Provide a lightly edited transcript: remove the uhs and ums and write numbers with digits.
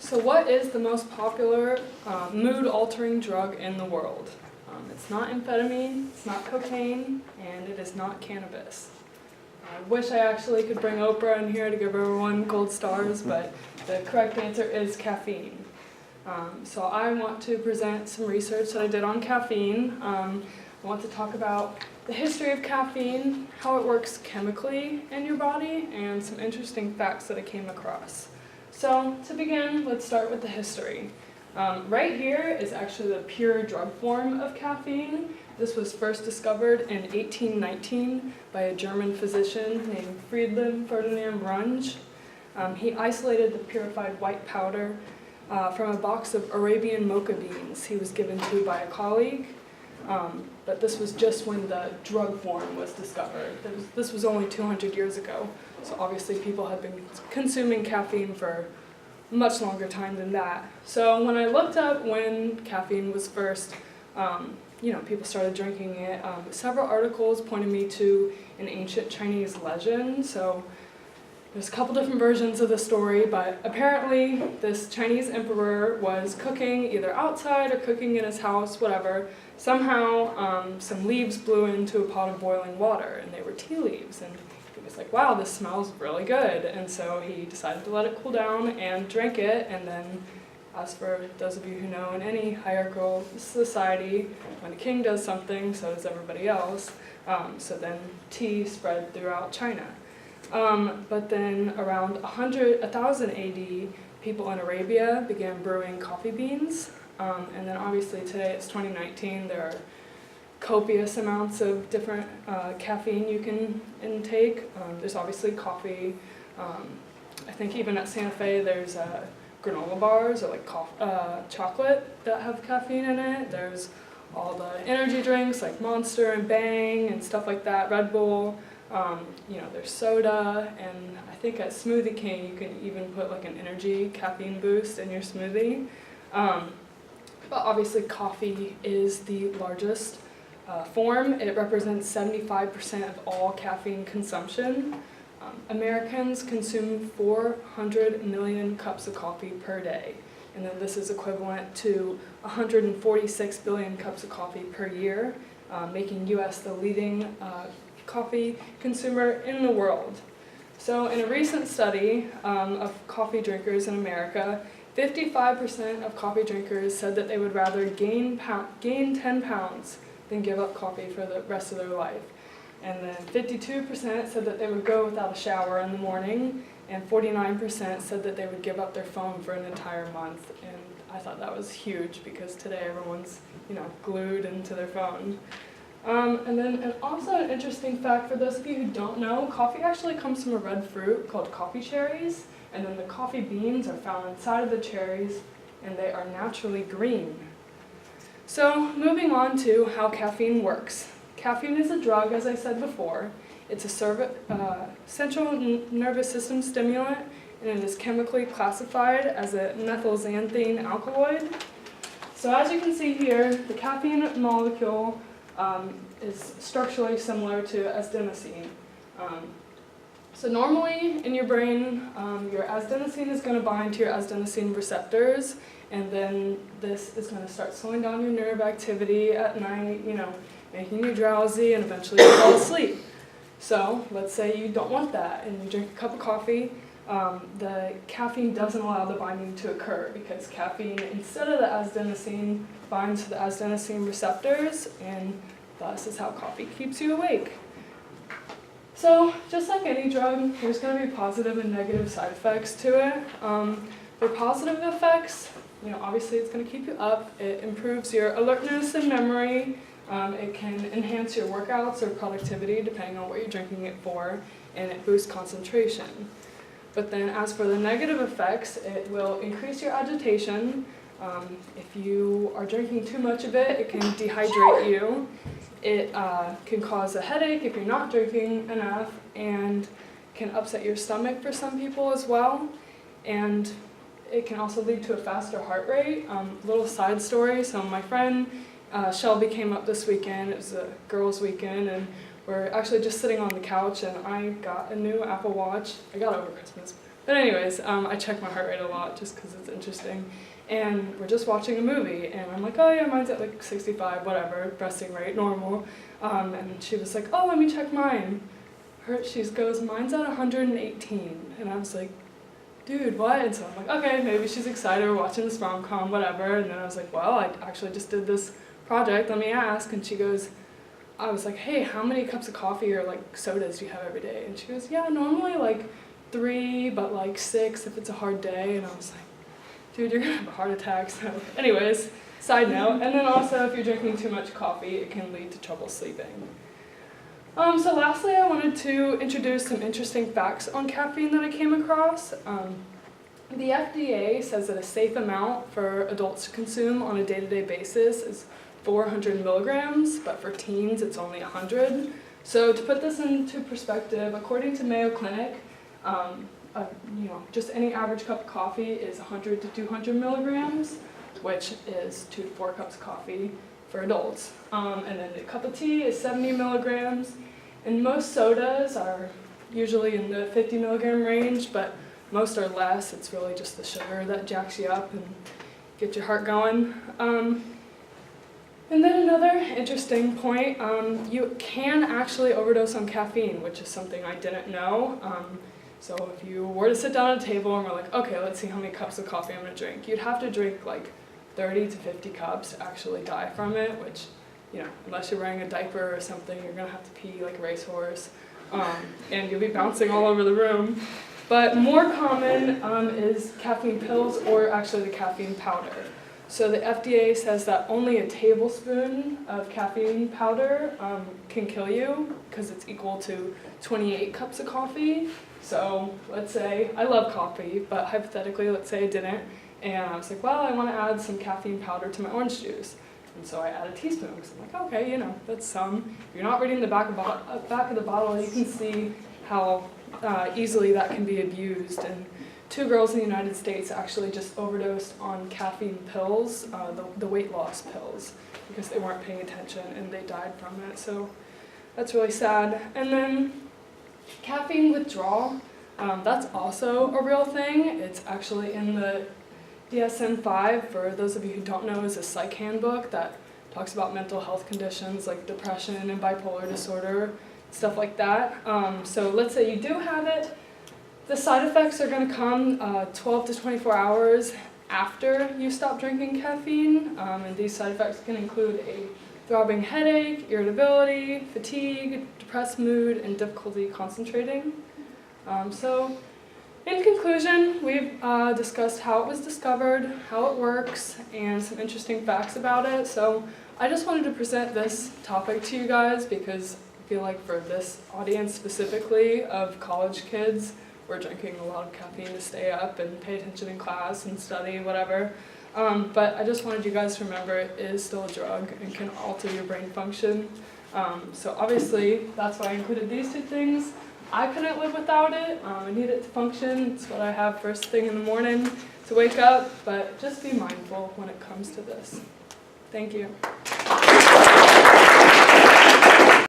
So what is the most popular mood-altering drug in the world? It's not amphetamine, it's not cocaine, and it is not cannabis. I wish I actually could bring Oprah in here to give everyone gold stars, but the correct answer is caffeine. So I want to present some research that I did on caffeine. I want to talk about the history of caffeine, how it works chemically in your body, and some interesting facts that I came across. So to begin, let's start with the history. Right here is actually the pure drug form of caffeine. This was first discovered in 1819 by a German physician named Friedrich Ferdinand Runge. He isolated the purified white powder from a box of Arabian mocha beans he was given to by a colleague. But this was just when the drug form was discovered. This was only 200 years ago, so obviously people had been consuming caffeine for much longer time than that. So when I looked up when caffeine was first, people started drinking it, several articles pointed me to an ancient Chinese legend. So there's a couple different versions of the story, but apparently this Chinese emperor was cooking either outside or cooking in his house, whatever. Somehow some leaves blew into a pot of boiling water, and they were tea leaves. And he was like, wow, this smells really good. And so he decided to let it cool down and drink it. And then, as for those of you who know, in any hierarchical society, when a king does something, so does everybody else. So then tea spread throughout China. But then around 1000 AD, people in Arabia began brewing coffee beans. And then obviously today it's 2019, there are copious amounts of different caffeine you can intake. There's obviously coffee. I think even at Santa Fe there's granola bars or like chocolate that have caffeine in it. There's all the energy drinks like Monster and Bang and stuff like that, Red Bull. There's soda, and I think at Smoothie King you can even put like an energy caffeine boost in your smoothie. But obviously coffee is the largest form. It represents 75% of all caffeine consumption. Americans consume 400 million cups of coffee per day, and then this is equivalent to 146 billion cups of coffee per year, making U.S. the leading coffee consumer in the world. So in a recent study of coffee drinkers in America, 55% of coffee drinkers said that they would rather gain 10 pounds than give up coffee for the rest of their life. And then 52% said that they would go without a shower in the morning, and 49% said that they would give up their phone for an entire month. And I thought that was huge because today everyone's, glued into their phone. And also an interesting fact for those of you who don't know, coffee actually comes from a red fruit called coffee cherries, and then the coffee beans are found inside of the cherries, and they are naturally green. So moving on to how caffeine works. Caffeine is a drug, as I said before. It's a central nervous system stimulant, and it is chemically classified as a methylxanthine alkaloid. So as you can see here, the caffeine molecule is structurally similar to adenosine. So normally in your brain, your adenosine is going to bind to your adenosine receptors, and then this is going to start slowing down your nerve activity at night, making you drowsy, and eventually you fall asleep. So let's say you don't want that, and you drink a cup of coffee. The caffeine doesn't allow the binding to occur because caffeine, instead of the adenosine, binds to the adenosine receptors, and thus is how coffee keeps you awake. So just like any drug, there's going to be positive and negative side effects to it. For positive effects, obviously it's going to keep you up. It improves your alertness and memory. It can enhance your workouts or productivity depending on what you're drinking it for, and it boosts concentration. But then as for the negative effects, it will increase your agitation. If you are drinking too much of it, it can dehydrate you. It can cause a headache if you're not drinking enough, and can upset your stomach for some people as well. And it can also lead to a faster heart rate. Little side story, so my friend Shelby came up this weekend. It was a girls' weekend, and we're actually just sitting on the couch, and I got a new Apple Watch. I got it over Christmas. But anyways, I check my heart rate a lot just because it's interesting. And we're just watching a movie, and I'm like, oh yeah, mine's at like 65, whatever, resting rate, normal. And she was like, oh, let me check mine. She goes, mine's at 118. And I was like, dude, what? And so I'm like, okay, maybe she's excited, we're watching this rom-com, whatever. And then I was like, well, I actually just did this project, let me ask. And she goes, I was like, hey, how many cups of coffee or like sodas do you have every day? And she goes, yeah, normally like 3, but like 6 if it's a hard day. And I was like, dude, you're gonna have a heart attack. So anyways, side note. And then also, if you're drinking too much coffee, it can lead to trouble sleeping. So lastly, I wanted to introduce some interesting facts on caffeine that I came across. The FDA says that a safe amount for adults to consume on a day-to-day basis is 400 milligrams, but for teens it's only 100. So to put this into perspective, according to Mayo Clinic, just any average cup of coffee is 100 to 200 milligrams, which is 2 to 4 cups of coffee for adults. And then a cup of tea is 70 milligrams, and most sodas are usually in the 50 milligram range, but most are less. It's really just the sugar that jacks you up and gets your heart going. And then another interesting point, you can actually overdose on caffeine, which is something I didn't know. So if you were to sit down at a table and we're like, okay, let's see how many cups of coffee I'm going to drink, you'd have to drink like 30 to 50 cups to actually die from it, which, unless you're wearing a diaper or something, you're going to have to pee like a racehorse, and you'll be bouncing all over the room. But more common is caffeine pills, or actually the caffeine powder. So the FDA says that only a tablespoon of caffeine powder can kill you because it's equal to 28 cups of coffee. So let's say, I love coffee, but hypothetically, let's say I didn't, and I was like, well, I want to add some caffeine powder to my orange juice. And so I add a teaspoon, because I'm like, okay, that's some. If you're not reading the back of the bottle, you can see how easily that can be abused. And 2 girls in the United States actually just overdosed on caffeine pills, the weight loss pills, because they weren't paying attention and they died from it. So that's really sad. And then caffeine withdrawal, that's also a real thing. It's actually in the DSM-5, for those of you who don't know, is a psych handbook that talks about mental health conditions like depression and bipolar disorder, stuff like that. So let's say you do have it, the side effects are going to come 12 to 24 hours after you stop drinking caffeine, and these side effects can include a throbbing headache, irritability, fatigue, depressed mood, and difficulty concentrating. So in conclusion, we've discussed how it was discovered, how it works, and some interesting facts about it. So I just wanted to present this topic to you guys because I feel like for this audience specifically of college kids, we're drinking a lot of caffeine to stay up and pay attention in class and study, whatever. But I just wanted you guys to remember it is still a drug and can alter your brain function. So obviously, that's why I included these 2 things. I couldn't live without it. I need it to function. It's what I have first thing in the morning to wake up, but just be mindful when it comes to this. Thank you.